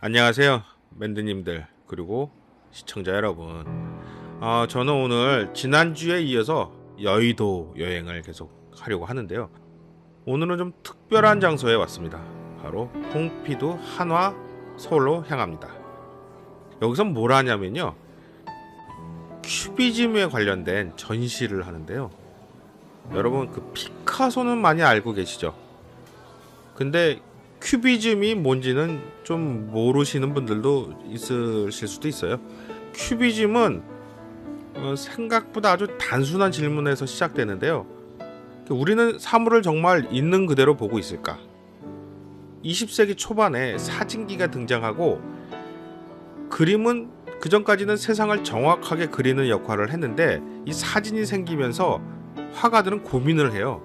안녕하세요, 맨드님들 그리고 시청자 여러분. 저는 오늘 지난주에 이어서 여의도 여행을 계속 하려고 하는데요. 오늘은 좀 특별한 장소에 왔습니다. 바로 홍피도 한화 서울로 향합니다. 여기서 뭘 하냐면요, 큐비즘에 관련된 전시를 하는데요. 여러분, 그 피카소는 많이 알고 계시죠? 근데 큐비즘이 뭔지는 좀 모르시는 분들도 있으실 수도 있어요. 큐비즘은 생각보다 아주 단순한 질문에서 시작되는데요. 우리는 사물을 정말 있는 그대로 보고 있을까? 20세기 초반에 사진기가 등장하고, 그림은 그전까지는 세상을 정확하게 그리는 역할을 했는데, 이 사진이 생기면서 화가들은 고민을 해요.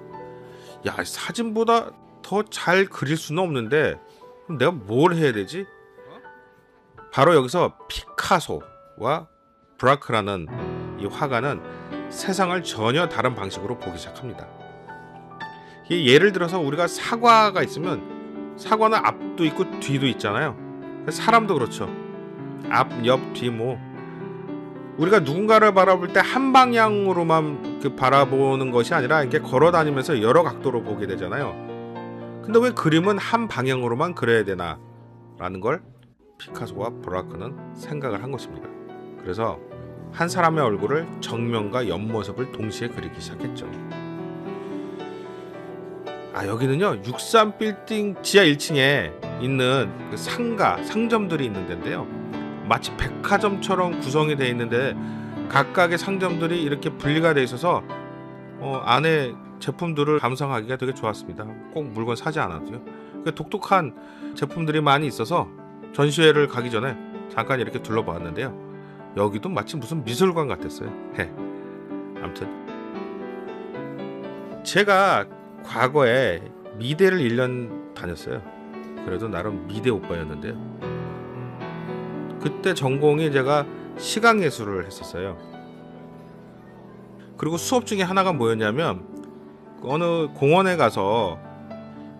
야, 사진보다 더 잘 그릴 수는 없는데 그럼 내가 뭘 해야 되지? 바로 여기서 피카소와 브라크라는 이 화가는 세상을 전혀 다른 방식으로 보기 시작합니다. 예를 들어서 우리가 사과가 있으면 사과는 앞도 있고 뒤도 있잖아요. 사람도 그렇죠. 앞, 옆, 뒤 뭐. 우리가 누군가를 바라볼 때 한 방향으로만 바라보는 것이 아니라 이렇게 걸어 다니면서 여러 각도로 보게 되잖아요. 근데 왜 그림은 한 방향으로만 그려야 되나? 라는 걸 피카소와 브라크는 생각을 한 것입니다. 그래서 한 사람의 얼굴을 정면과 옆모습을 동시에 그리기 시작했죠. 여기는요, 63 빌딩 지하 1층에 있는 그 상점들이 있는 데인데요. 마치 백화점처럼 구성이 되어 있는데 각각의 상점들이 이렇게 분리가 되어 있어서 안에 제품들을 감상하기가 되게 좋았습니다. 꼭 물건 사지 않아도요. 독특한 제품들이 많이 있어서 전시회를 가기 전에 잠깐 이렇게 둘러봤는데요. 여기도 마치 무슨 미술관 같았어요. 아무튼 제가 과거에 미대를 1년 다녔어요. 그래도 나름 미대 오빠였는데요. 그때 전공이 제가 시각예술을 했었어요. 그리고 수업 중에 하나가 뭐였냐면, 어느 공원에 가서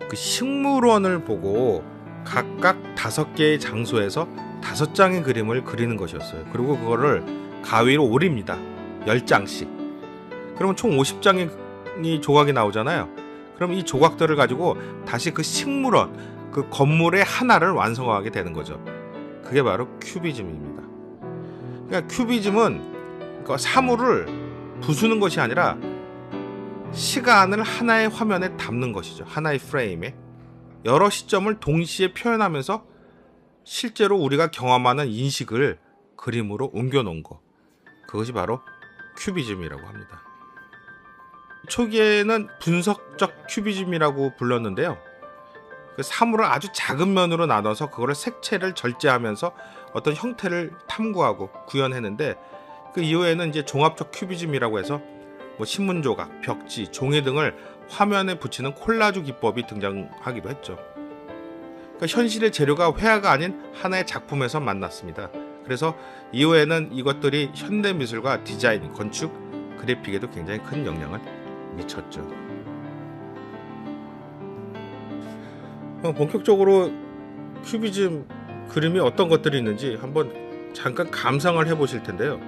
그 식물원을 보고 각각 5개의 장소에서 5장의 그림을 그리는 것이었어요. 그리고 그거를 가위로 오립니다. 10장씩. 그러면 총 50장의 조각이 나오잖아요. 그럼 이 조각들을 가지고 다시 그 식물원, 그 건물의 하나를 완성하게 되는 거죠. 그게 바로 큐비즘입니다. 그러니까 큐비즘은 그 사물을 부수는 것이 아니라 시간을 하나의 화면에 담는 것이죠. 하나의 프레임에 여러 시점을 동시에 표현하면서 실제로 우리가 경험하는 인식을 그림으로 옮겨 놓은 것, 그것이 바로 큐비즘이라고 합니다. 초기에는 분석적 큐비즘이라고 불렀는데요. 그 사물을 아주 작은 면으로 나눠서 그거를 색채를 절제하면서 어떤 형태를 탐구하고 구현했는데, 그 이후에는 이제 종합적 큐비즘이라고 해서 뭐 신문 조각, 벽지, 종이 등을 화면에 붙이는 콜라주 기법이 등장하기도 했죠. 그러니까 현실의 재료가 회화가 아닌 하나의 작품에서 만났습니다. 그래서 이후에는 이것들이 현대 미술과 디자인, 건축, 그래픽에도 굉장히 큰 영향을 미쳤죠. 본격적으로 큐비즘 그림이 어떤 것들이 있는지 한번 잠깐 감상을 해보실 텐데요.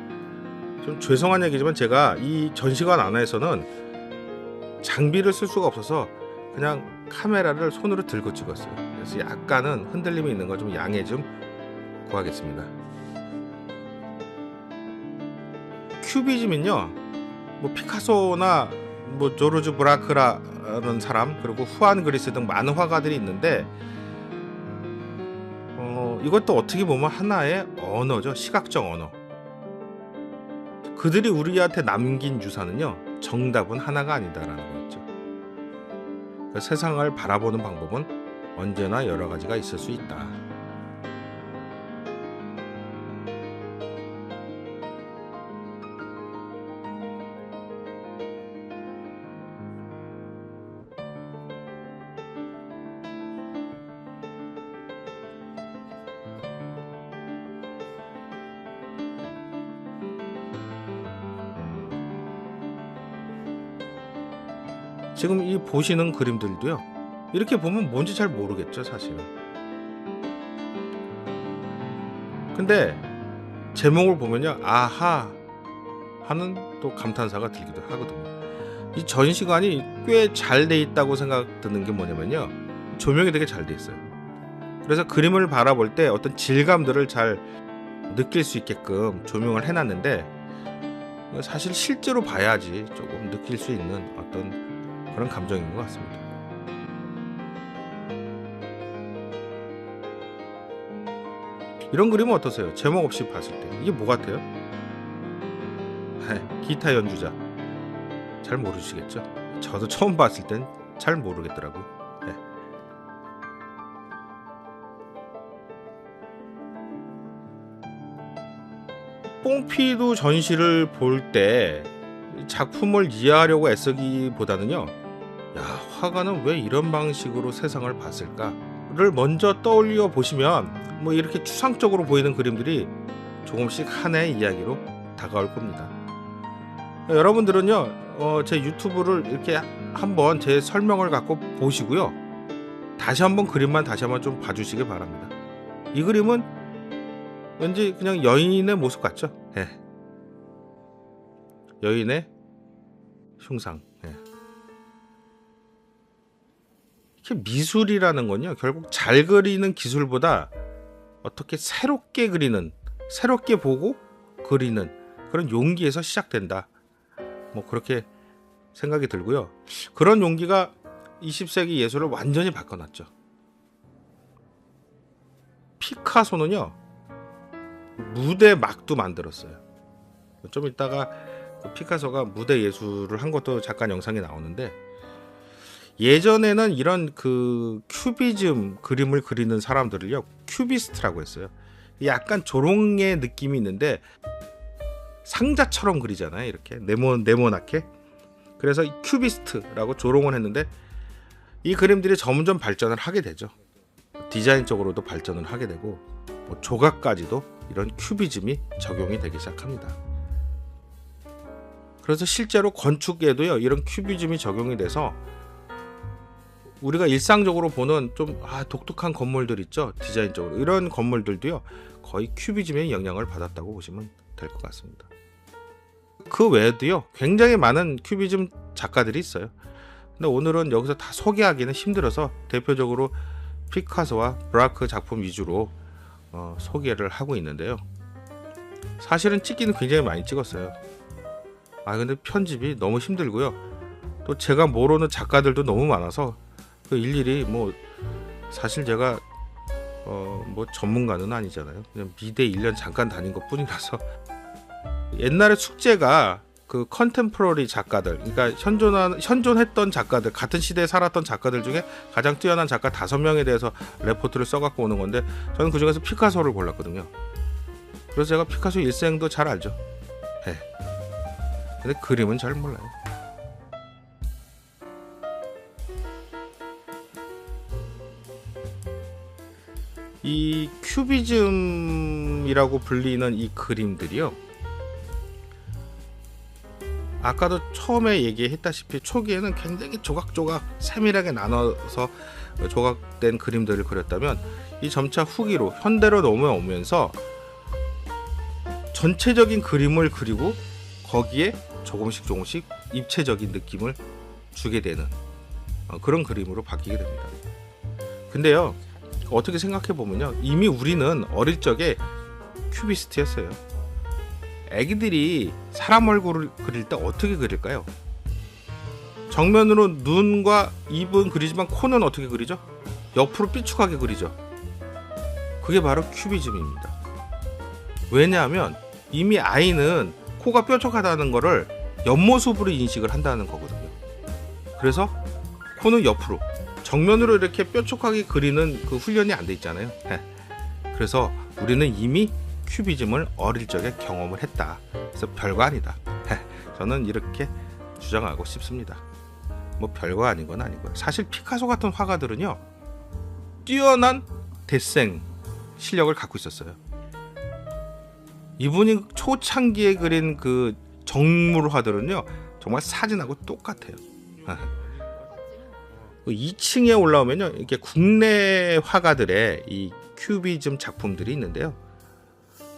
좀 죄송한 얘기지만 제가 이 전시관 안에서는 장비를 쓸 수가 없어서 그냥 카메라를 손으로 들고 찍었어요. 그래서 약간은 흔들림이 있는 거 좀 양해 좀 구하겠습니다. 큐비즘은요, 뭐 피카소나 뭐 조르주 브라크라는 사람, 그리고 후안 그리스 등 많은 화가들이 있는데, 이것도 어떻게 보면 하나의 언어죠. 시각적 언어. 그들이 우리한테 남긴 유산은요, 정답은 하나가 아니다라는 거였죠. 그러니까 세상을 바라보는 방법은 언제나 여러 가지가 있을 수 있다. 지금 이 보시는 그림들도요, 이렇게 보면 뭔지 잘 모르겠죠, 사실은. 근데 제목을 보면요, 아하 하는 또 감탄사가 들기도 하거든요. 이 전시관이 꽤 잘 돼 있다고 생각 드는 게 뭐냐면요, 조명이 되게 잘 돼 있어요. 그래서 그림을 바라볼 때 어떤 질감들을 잘 느낄 수 있게끔 조명을 해놨는데, 사실 실제로 봐야지 조금 느낄 수 있는 어떤 그런 감정인 것 같습니다. 이런 그림은 어떠세요? 제목 없이 봤을 때 이게 뭐 같아요? 기타 연주자. 잘 모르시겠죠? 저도 처음 봤을 땐 잘 모르겠더라고요. 네. 뽕피도 전시를 볼 때 작품을 이해하려고 애쓰기보다는요, 야, 화가는 왜 이런 방식으로 세상을 봤을까를 먼저 떠올려 보시면 뭐 이렇게 추상적으로 보이는 그림들이 조금씩 하나의 이야기로 다가올 겁니다. 여러분들은요, 제 유튜브를 이렇게 한번 제 설명을 갖고 보시고요, 다시 한번 그림만 다시 한번 좀 봐주시기 바랍니다. 이 그림은 왠지 그냥 여인의 모습 같죠? 예. 여인의 흉상. 예. 이렇게 미술이라는 건요, 결국 잘 그리는 기술보다 어떻게 새롭게 그리는, 새롭게 보고 그리는 그런 용기에서 시작된다, 뭐 그렇게 생각이 들고요. 그런 용기가 20세기 예술을 완전히 바꿔놨죠. 피카소는요, 무대 막도 만들었어요. 좀 이따가 피카소가 무대 예술을 한 것도 잠깐 영상에 나오는데, 예전에는 이런 그 큐비즘 그림을 그리는 사람들을요, 큐비스트라고 했어요. 약간 조롱의 느낌이 있는데 상자처럼 그리잖아요, 이렇게 네모나게. 그래서 큐비스트라고 조롱을 했는데, 이 그림들이 점점 발전을 하게 되죠. 디자인적으로도 발전을 하게 되고, 뭐 조각까지도 이런 큐비즘이 적용이 되기 시작합니다. 그래서 실제로 건축에도요, 이런 큐비즘이 적용이 돼서 우리가 일상적으로 보는 좀 독특한 건물들 있죠, 디자인적으로. 이런 건물들도요, 거의 큐비즘의 영향을 받았다고 보시면 될 것 같습니다. 그 외에도요, 굉장히 많은 큐비즘 작가들이 있어요. 근데 오늘은 여기서 다 소개하기는 힘들어서 대표적으로 피카소와 브라크 작품 위주로 소개를 하고 있는데요. 사실은 찍기는 굉장히 많이 찍었어요. 근데 편집이 너무 힘들고요, 또 제가 모르는 작가들도 너무 많아서 일일이 뭐, 사실 제가 뭐 전문가는 아니잖아요. 그냥 미대 1년 잠깐 다닌 것 뿐이라서. 옛날에 숙제가 그 컨템포러리 작가들, 그러니까 현존했던 작가들, 같은 시대에 살았던 작가들 중에 가장 뛰어난 작가 5명에 대해서 레포트를 써갖고 오는 건데, 저는 그 중에서 피카소를 골랐거든요. 그래서 제가 피카소 일생도 잘 알죠. 네. 근데 그림은 잘 몰라요. 이 큐비즘이라고 불리는 이 그림들이요, 아까도 처음에 얘기했다시피 초기에는 굉장히 조각조각 세밀하게 나눠서 조각된 그림들을 그렸다면, 이 점차 후기로 현대로 넘어오면서 전체적인 그림을 그리고 거기에 조금씩 입체적인 느낌을 주게 되는 그런 그림으로 바뀌게 됩니다. 근데요, 어떻게 생각해보면요, 이미 우리는 어릴 적에 큐비스트였어요. 애기들이 사람 얼굴을 그릴 때 어떻게 그릴까요? 정면으로 눈과 입은 그리지만 코는 어떻게 그리죠? 옆으로 삐죽하게 그리죠. 그게 바로 큐비즘입니다. 왜냐하면 이미 아이는 코가 뾰족하다는 거를 옆모습으로 인식을 한다는 거거든요. 그래서 코는 옆으로, 정면으로 이렇게 뾰족하게 그리는 그 훈련이 안 돼 있잖아요. 그래서 우리는 이미 큐비즘을 어릴 적에 경험을 했다. 그래서 별거 아니다. 저는 이렇게 주장하고 싶습니다. 뭐 별거 아닌 건 아니고요. 사실 피카소 같은 화가들은요, 뛰어난 데생 실력을 갖고 있었어요. 이분이 초창기에 그린 그 정물화들은요, 정말 사진하고 똑같아요. 2층에 올라오면요, 이렇게 국내 화가들의 이 큐비즘 작품들이 있는데요,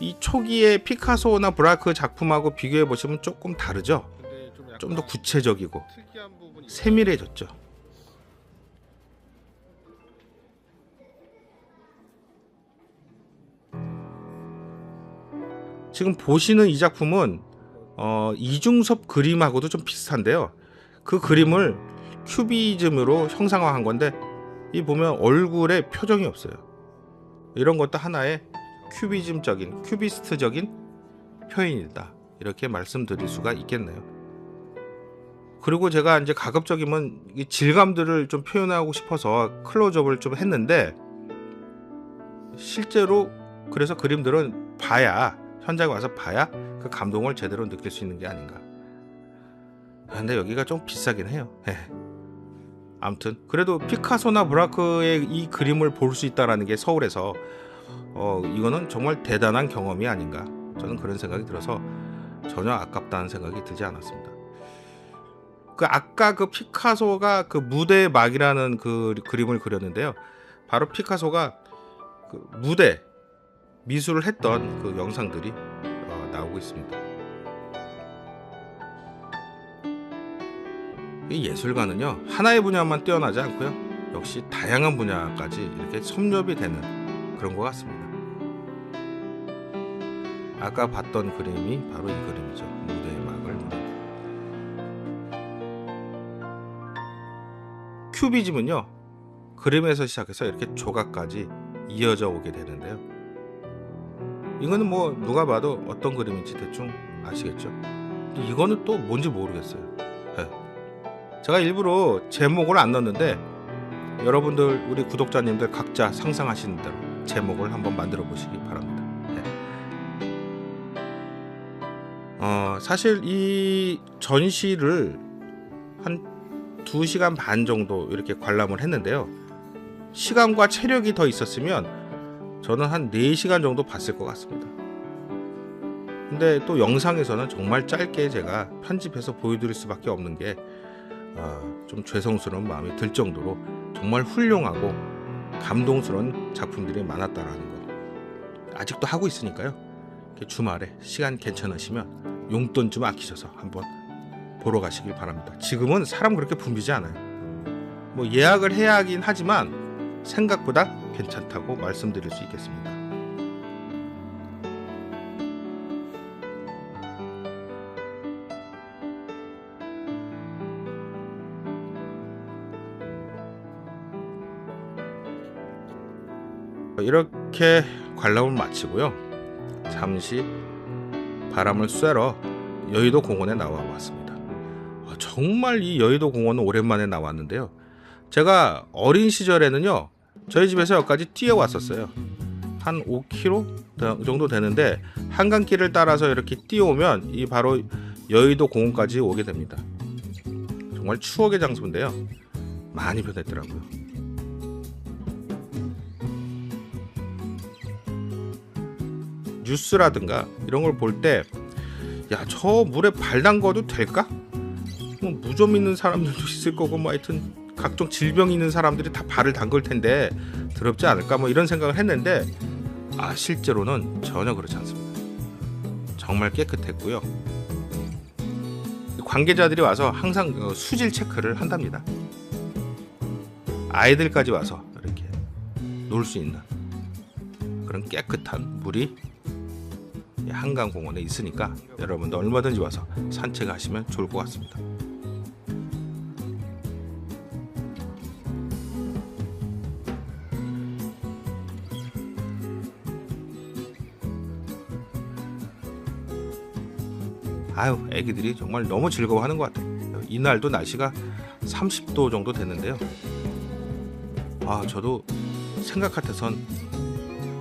이 초기의 피카소나 브라크 작품하고 비교해 보시면 조금 다르죠. 좀 더 구체적이고 세밀해졌죠. 지금 보시는 이 작품은 이중섭 그림하고도 좀 비슷한데요. 그 그림을 큐비즘으로 형상화한 건데 이 보면 얼굴에 표정이 없어요. 이런 것도 하나의 큐비즘적인, 큐비스트적인 표현이다, 이렇게 말씀드릴 수가 있겠네요. 그리고 제가 이제 가급적이면 이 질감들을 좀 표현하고 싶어서 클로즈업을 좀 했는데, 실제로 그래서 그림들은 봐야, 현장에 와서 봐야 그 감동을 제대로 느낄 수 있는 게 아닌가. 근데 여기가 좀 비싸긴 해요. 아무튼 그래도 피카소나 브라크의 이 그림을 볼 수 있다는 게 서울에서 이거는 정말 대단한 경험이 아닌가, 저는 그런 생각이 들어서 전혀 아깝다는 생각이 들지 않았습니다. 그 아까 그 피카소가 그 무대의 막이라는 그 그림을 그렸는데요. 바로 피카소가 그 무대 미술을 했던 그 영상들이 나오고 있습니다. 이 예술가는요, 하나의 분야만 뛰어나지 않고요, 역시 다양한 분야까지 이렇게 섭렵이 되는 그런 것 같습니다. 아까 봤던 그림이 바로 이 그림이죠. 무대의 막을 무는. 큐비즘은요, 그림에서 시작해서 이렇게 조각까지 이어져 오게 되는데요. 이거는 뭐 누가 봐도 어떤 그림인지 대충 아시겠죠? 이거는 또 뭔지 모르겠어요. 제가 일부러 제목을 안 넣었는데 여러분들, 우리 구독자님들 각자 상상하시는 대로 제목을 한번 만들어 보시기 바랍니다. 사실 이 전시를 한 2시간 반 정도 이렇게 관람을 했는데요. 시간과 체력이 더 있었으면 저는 한 4시간 정도 봤을 것 같습니다. 근데 또 영상에서는 정말 짧게 제가 편집해서 보여드릴 수밖에 없는 게 좀 죄송스러운 마음이 들 정도로 정말 훌륭하고 감동스러운 작품들이 많았다라는 거, 아직도 하고 있으니까요. 주말에 시간 괜찮으시면 용돈 좀 아끼셔서 한번 보러 가시길 바랍니다. 지금은 사람 그렇게 붐비지 않아요. 뭐 예약을 해야 하긴 하지만 생각보다 괜찮다고 말씀드릴 수 있겠습니다. 이렇게 관람을 마치고요, 잠시 바람을 쐬러 여의도 공원에 나와 봤습니다. 정말 이 여의도 공원은 오랜만에 나왔는데요. 제가 어린 시절에는요, 저희 집에서 여기까지 뛰어왔었어요. 한 5km 정도 되는데 한강길을 따라서 이렇게 뛰어오면 이 바로 여의도 공원까지 오게 됩니다. 정말 추억의 장소인데요, 많이 변했더라고요. 뉴스라든가 이런 걸 볼 때, 야, 저 물에 발 담궈도 될까? 뭐 무좀 있는 사람들도 있을 거고, 뭐 하여튼 각종 질병 있는 사람들이 다 발을 담글 텐데 더럽지 않을까, 뭐 이런 생각을 했는데, 실제로는 전혀 그렇지 않습니다. 정말 깨끗했고요. 관계자들이 와서 항상 수질 체크를 한답니다. 아이들까지 와서 이렇게 놀 수 있는 그런 깨끗한 물이 한강공원에 있으니까 여러분도 얼마든지 와서 산책하시면 좋을 것 같습니다. 애기들이 정말 너무 즐거워하는 것 같아요. 이날도 날씨가 30도 정도 됐는데요. 저도 생각 같아선,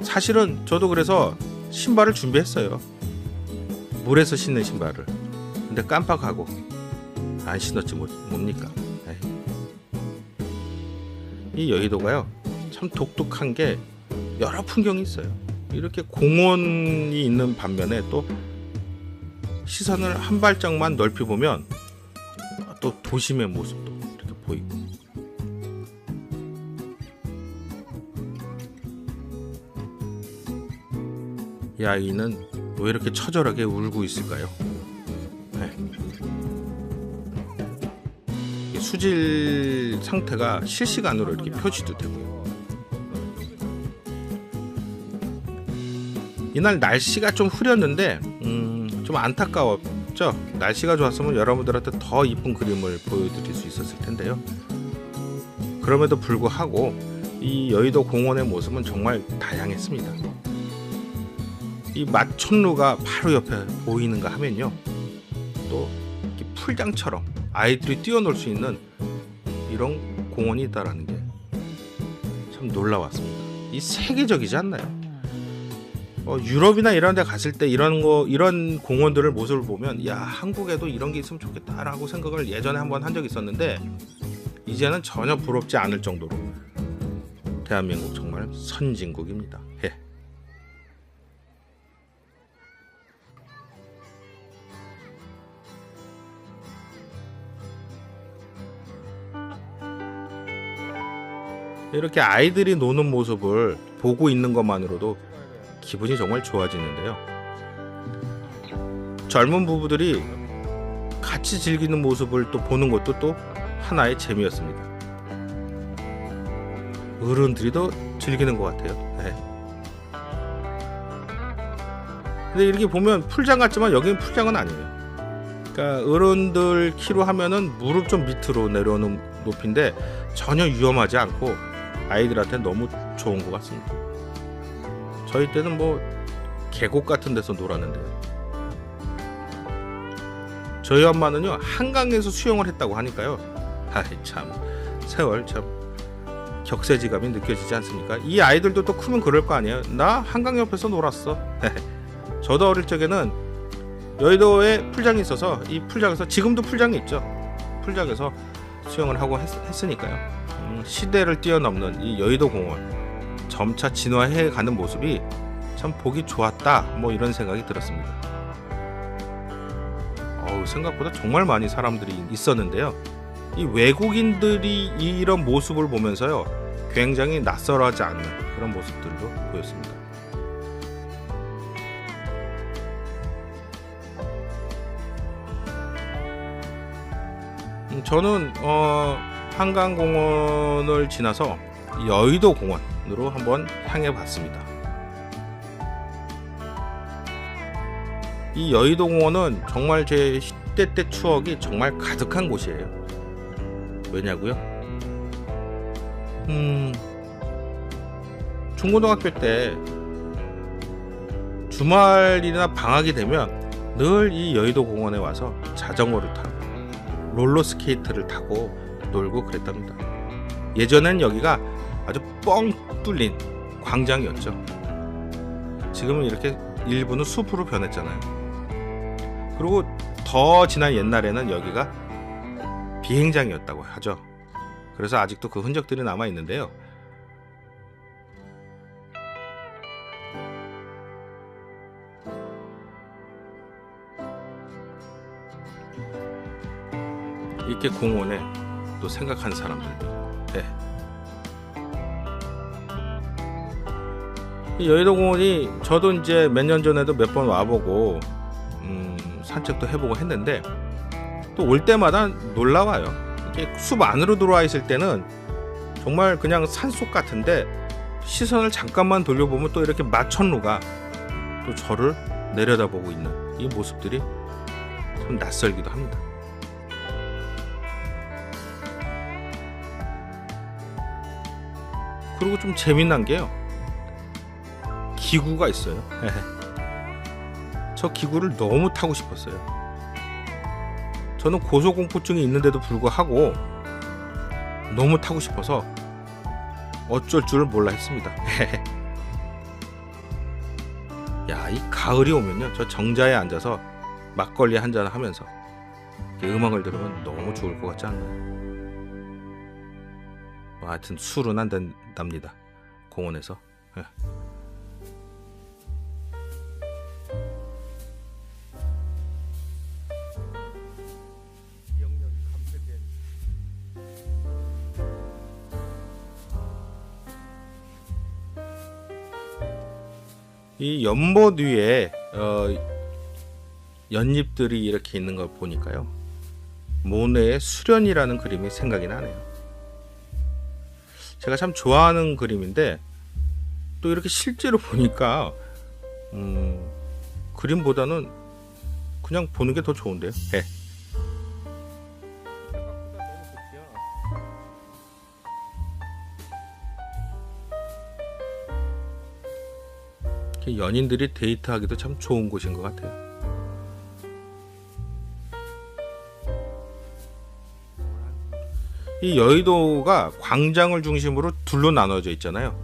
사실은 저도 그래서 신발을 준비했어요. 물에서 신는 신발을. 근데 깜빡하고 안 신었지 뭡니까. 이 여의도가요, 참 독특한 게 여러 풍경이 있어요. 이렇게 공원이 있는 반면에 또 시선을 한 발짝만 넓히 보면 또 도심의 모습도 이렇게 보이고, 이 아이는 왜 이렇게 처절하게 울고 있을까요? 네. 수질 상태가 실시간으로 이렇게 표시도 되고요. 이날 날씨가 좀 흐렸는데 좀 안타까웠죠. 날씨가 좋았으면 여러분들한테 더 이쁜 그림을 보여드릴 수 있었을 텐데요. 그럼에도 불구하고 이 여의도 공원의 모습은 정말 다양했습니다. 이 마천루가 바로 옆에 보이는가 하면요, 또 이렇게 풀장처럼 아이들이 뛰어놀 수 있는 이런 공원이 있다라는 게 참 놀라웠습니다. 이 세계적이지 않나요? 유럽이나 이런 데 갔을 때 이런 공원들을 모습을 보면, 야, 한국에도 이런 게 있으면 좋겠다라고 생각을 예전에 한번 한 적이 있었는데, 이제는 전혀 부럽지 않을 정도로 대한민국 정말 선진국입니다. 예. 이렇게 아이들이 노는 모습을 보고 있는 것만으로도 기분이 정말 좋아지는데요. 젊은 부부들이 같이 즐기는 모습을 또 보는 것도 또 하나의 재미였습니다. 어른들이 더 즐기는 것 같아요. 네. 근데 이렇게 보면 풀장 같지만 여기는 풀장은 아니에요. 그러니까 어른들 키로 하면은 무릎 좀 밑으로 내려오는 높이인데 전혀 위험하지 않고 아이들한테 너무 좋은 것 같습니다. 저희 때는 뭐 계곡 같은 데서 놀았는데요. 저희 엄마는요, 한강에서 수영을 했다고 하니까요. 아이 참, 세월 참 격세지감이 느껴지지 않습니까? 이 아이들도 또 크면 그럴 거 아니에요. 나 한강 옆에서 놀았어. 저도 어릴 적에는 여의도에 풀장이 있어서 이 풀장에서, 지금도 풀장이 있죠, 풀장에서 수영을 하고 했으니까요. 시대를 뛰어넘는 이 여의도 공원 점차 진화해가는 모습이 참 보기 좋았다, 뭐 이런 생각이 들었습니다. 생각보다 정말 많이 사람들이 있었는데요. 이 외국인들이 이런 모습을 보면서요, 굉장히 낯설어하지 않는 그런 모습들도 보였습니다. 저는 한강공원을 지나서 여의도 공원으로 한번 향해 봤습니다. 이 여의도 공원은 정말 제 10대 때 추억이 정말 가득한 곳이에요. 왜냐고요? 중고등학교 때 주말이나 방학이 되면 늘 이 여의도 공원에 와서 자전거를 타고 롤러스케이트를 타고 놀고 그랬답니다. 예전엔 여기가 아주 뻥 뚫린 광장이었죠. 지금은 이렇게 일부는 숲으로 변했잖아요. 그리고 더 지난 옛날에는 여기가 비행장이었다고 하죠. 그래서 아직도 그 흔적들이 남아 있는데요. 이렇게 공원에 또 생각하는 사람들도 있고. 네. 이 여의도 공원이 저도 이제 몇 년 전에도 몇 번 와보고 산책도 해보고 했는데, 또 올 때마다 놀라워요. 이렇게 숲 안으로 들어와 있을 때는 정말 그냥 산속 같은데, 시선을 잠깐만 돌려보면 또 이렇게 마천루가 또 저를 내려다보고 있는 이 모습들이 좀 낯설기도 합니다. 그리고 좀 재미난 게요, 기구가 있어요. 저 기구를 너무 타고 싶었어요. 저는 고소공포증이 있는데도 불구하고 너무 타고 싶어서 어쩔 줄을 몰라 했습니다. 야, 이 가을이 오면요, 저 정자에 앉아서 막걸리 한잔 하면서 음악을 들으면 너무 좋을 것 같지 않나요? 하여튼 술은 안 된답니다, 공원에서. 이 연못 위에 연잎들이 이렇게 있는 걸 보니까요, 모네의 수련이라는 그림이 생각이 나네요. 제가 참 좋아하는 그림인데 또 이렇게 실제로 보니까 그림보다는 그냥 보는 게 더 좋은데요. 네. 연인들이 데이트하기도 참 좋은 곳인 것 같아요. 이 여의도가 광장을 중심으로 둘로 나눠져 있잖아요.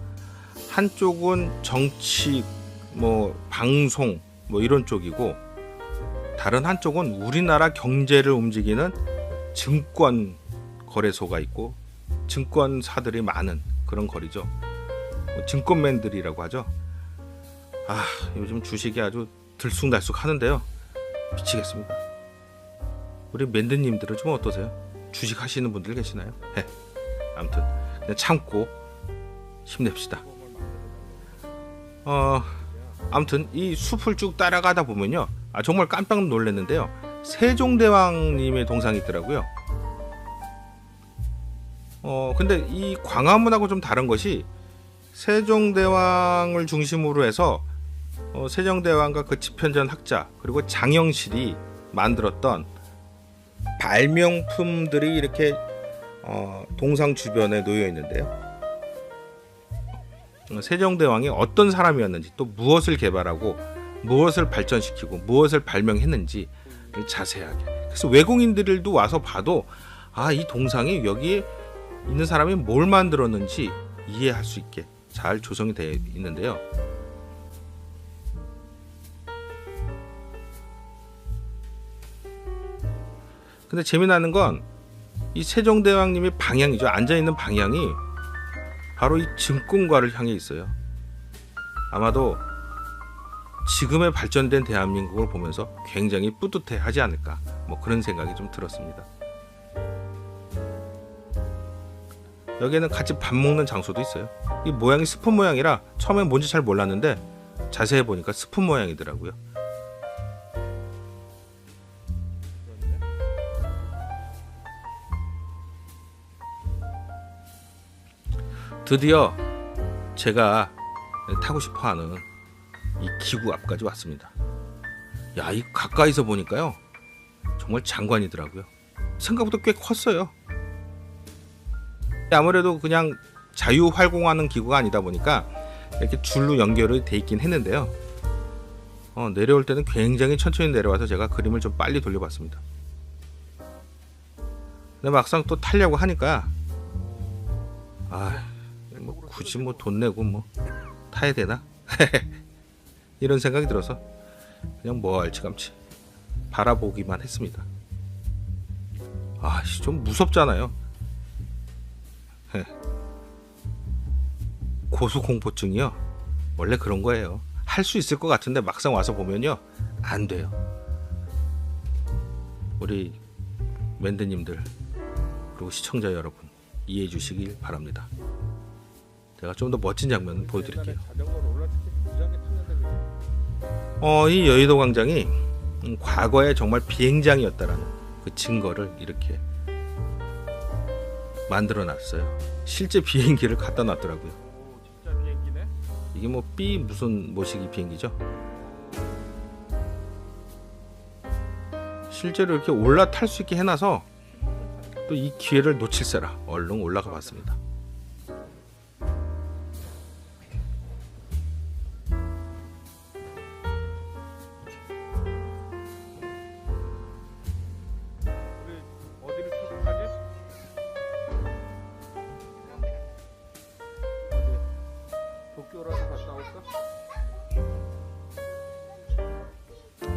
한쪽은 정치, 뭐 방송, 뭐 이런 쪽이고, 다른 한쪽은 우리나라 경제를 움직이는 증권 거래소가 있고 증권사들이 많은 그런 거리죠. 증권맨들이라고 하죠. 요즘 주식이 아주 들쑥날쑥 하는데요. 미치겠습니다. 우리 맨드님들은 좀 어떠세요? 주식 하시는 분들 계시나요? 네. 아무튼 그냥 참고 힘냅시다. 아무튼 이 숲을 쭉 따라가다 보면요, 정말 깜짝 놀랐는데요, 세종대왕님의 동상이 있더라고요. 근데 이 광화문하고 좀 다른 것이, 세종대왕을 중심으로 해서 세종대왕과 그 집현전 학자 그리고 장영실이 만들었던 발명품들이 이렇게 동상 주변에 놓여 있는데요, 세종대왕이 어떤 사람이었는지, 또 무엇을 개발하고 무엇을 발전시키고 무엇을 발명했는지 자세하게, 그래서 외국인들도 와서 봐도 이 동상이 여기에 있는 사람이 뭘 만들었는지 이해할 수 있게 잘 조성이 되어 있는데요. 근데 재미나는 건 이 세종대왕님의 방향이죠. 앉아있는 방향이 바로 이 증권가를 향해 있어요. 아마도 지금의 발전된 대한민국을 보면서 굉장히 뿌듯해 하지 않을까, 뭐 그런 생각이 좀 들었습니다. 여기에는 같이 밥 먹는 장소도 있어요. 이 모양이 스푼 모양이라 처음엔 뭔지 잘 몰랐는데 자세히 보니까 스푼 모양이더라고요. 드디어 제가 타고 싶어하는 이 기구 앞까지 왔습니다. 이 가까이서 보니까요, 정말 장관이더라고요. 생각보다 꽤 컸어요. 아무래도 그냥 자유활공하는 기구가 아니다 보니까 이렇게 줄로 연결이 돼 있긴 했는데요, 내려올 때는 굉장히 천천히 내려와서 제가 그림을 좀 빨리 돌려봤습니다. 근데 막상 또 타려고 하니까 뭐 굳이 뭐 돈 내고 뭐 타야 되나 이런 생각이 들어서 그냥 멀찌감치 바라보기만 했습니다. 좀 무섭잖아요. 고소공포증이요, 원래 그런 거예요. 할 수 있을 것 같은데 막상 와서 보면요, 안 돼요. 우리 맨드님들 그리고 시청자 여러분, 이해해 주시길 바랍니다. 제가 좀 더 멋진 장면 보여드릴게요. 이 여의도 광장이 과거에 정말 비행장이었다라는 그 증거를 이렇게 만들어 놨어요. 실제 비행기를 갖다 놨더라고요. 진짜 비행기네? 이게 뭐 B 무슨 모시기 비행기죠? 실제로 이렇게 올라탈 수 있게 해놔서 또 이 기회를 놓칠세라 얼른 올라가 봤습니다. 어디를 출국하지? 도쿄라도 갔다 올까?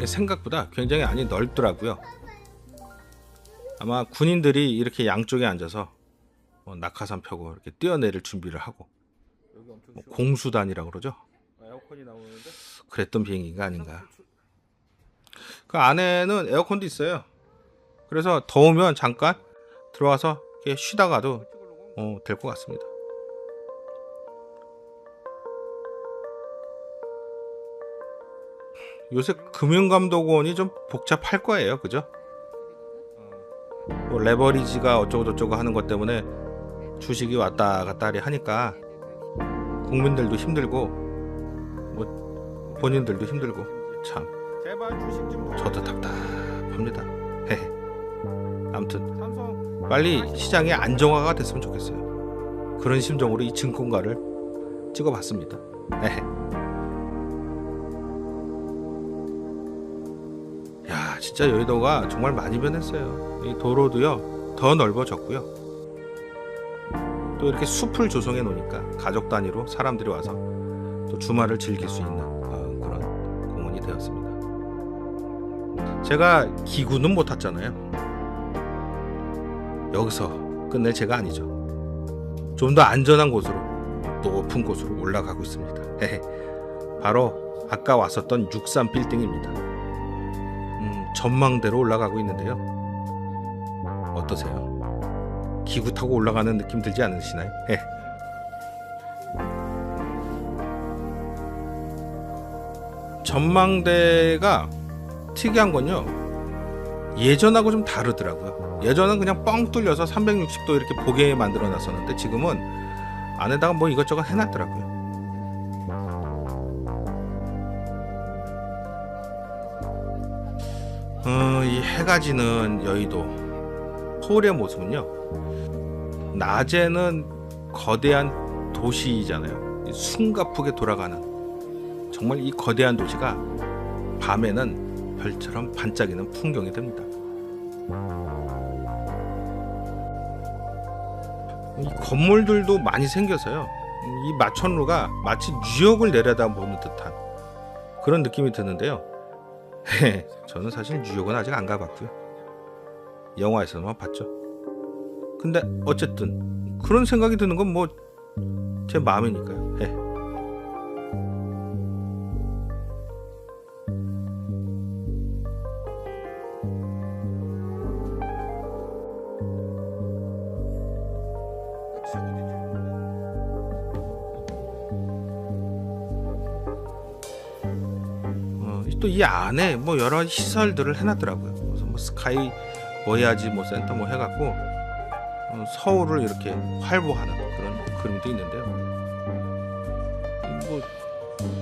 생각보다 굉장히 안이 넓더라고요. 아마 군인들이 이렇게 양쪽에 앉아서 낙하산 펴고 이렇게 뛰어내릴 준비를 하고, 여기 엄청 공수단이라고 그러죠. 에어컨이 나오는데? 그랬던 비행기가 아닌가. 그 안에는 에어컨도 있어요. 그래서 더우면 잠깐 들어와서 이렇게 쉬다가도 될 것 같습니다. 요새 금융감독원이 좀 복잡할 거예요, 그죠? 뭐 레버리지가 어쩌고 저쩌고 하는 것 때문에 주식이 왔다 갔다 하니까 국민들도 힘들고 뭐 본인들도 힘들고 참 제발 주식 좀. 저도 답답합니다. 헤헤. 아무튼 삼성. 빨리 시장이 안정화가 됐으면 좋겠어요. 그런 심정으로 이 증권가를 찍어봤습니다. 헤헤. 야, 진짜 여의도가 정말 많이 변했어요. 이 도로도요 더 넓어졌고요. 또 이렇게 숲을 조성해 놓으니까 가족 단위로 사람들이 와서 또 주말을 즐길 수 있는 그런 공원이 되었습니다. 제가 기구는 못 탔잖아요. 여기서 끝낼 제가 아니죠. 좀 더 안전한 곳으로, 높은 곳으로 올라가고 있습니다. 바로 아까 왔었던 63 빌딩입니다. 전망대로 올라가고 있는데요. 어떠세요? 기구 타고 올라가는 느낌 들지 않으시나요? 전망대가 특이한 건요, 예전하고 좀 다르더라고요. 예전은 그냥 뻥 뚫려서 360도 이렇게 보게 만들어 놨었는데 지금은 안에다가 뭐 이것저것 해놨더라고요. 이 해가 지는 여의도 서울의 모습은요, 낮에는 거대한 도시잖아요. 숨가쁘게 돌아가는 정말 이 거대한 도시가 밤에는 별처럼 반짝이는 풍경이 됩니다. 이 건물들도 많이 생겨서요, 이 마천루가 마치 뉴욕을 내려다보는 듯한 그런 느낌이 드는데요. 저는 사실 뉴욕은 아직 안 가봤고요. 영화에서만 봤죠. 근데 어쨌든 그런 생각이 드는 건 뭐 제 마음이니까요. 또 이 안에 뭐 여러 시설들을 해놨더라고요. 그래서 뭐 스카이 워야지 뭐 센터 뭐 해갖고 서울을 이렇게 활보하는 그런 그림도 있는데요. 뭐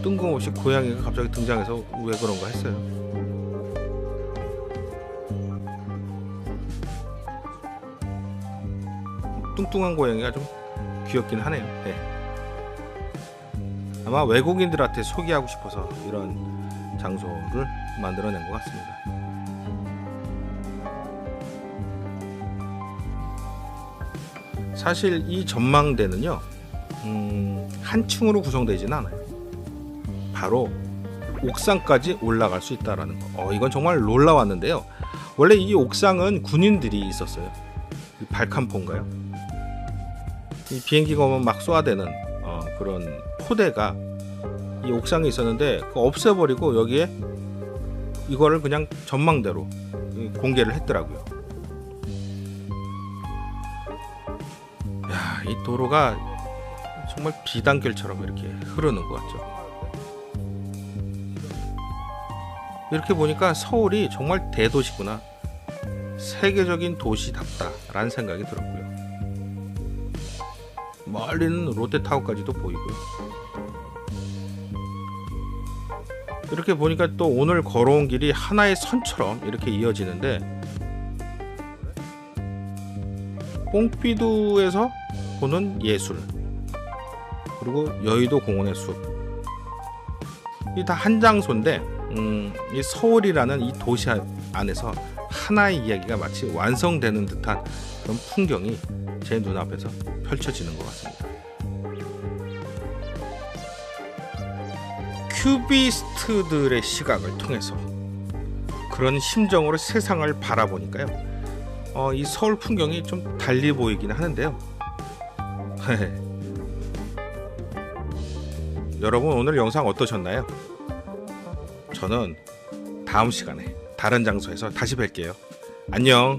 뜬금없이 고양이가 갑자기 등장해서 왜 그런가 했어요. 뚱뚱한 고양이가 좀 귀엽긴 하네요. 아마 외국인들한테 소개하고 싶어서 이런 장소를 만들어낸 것 같습니다. 사실 이 전망대는요, 한 층으로 구성되지는 않아요. 바로 옥상까지 올라갈 수 있다라는 거. 이건 정말 놀라웠는데요. 원래 이 옥상은 군인들이 있었어요. 이 발칸포인가요? 이 비행기가 오면 막 쏘아대는 그런 포대가 이 옥상에 있었는데 그거 없애버리고 여기에 이거를 그냥 전망대로 공개를 했더라고요. 야, 이 도로가 정말 비단결처럼 이렇게 흐르는 것 같죠. 이렇게 보니까 서울이 정말 대도시구나, 세계적인 도시답다라는 생각이 들었고요. 멀리는 롯데타워까지도 보이고요. 이렇게 보니까 또 오늘 걸어온 길이 하나의 선처럼 이렇게 이어지는데, 뽕피두에서 보는 예술, 그리고 여의도 공원의 숲, 이 다 한 장소인데 이 서울이라는 이 도시 안에서 하나의 이야기가 마치 완성되는 듯한 그런 풍경이 제 눈앞에서 펼쳐지는 것 같습니다. 큐비스트들의 시각을 통해서 그런 심정으로 세상을 바라보니까요, 이 서울 풍경이 좀 달리 보이긴 하는데요. 여러분 오늘 영상 어떠셨나요? 저는 다음 시간에 다른 장소에서 다시 뵐게요. 안녕.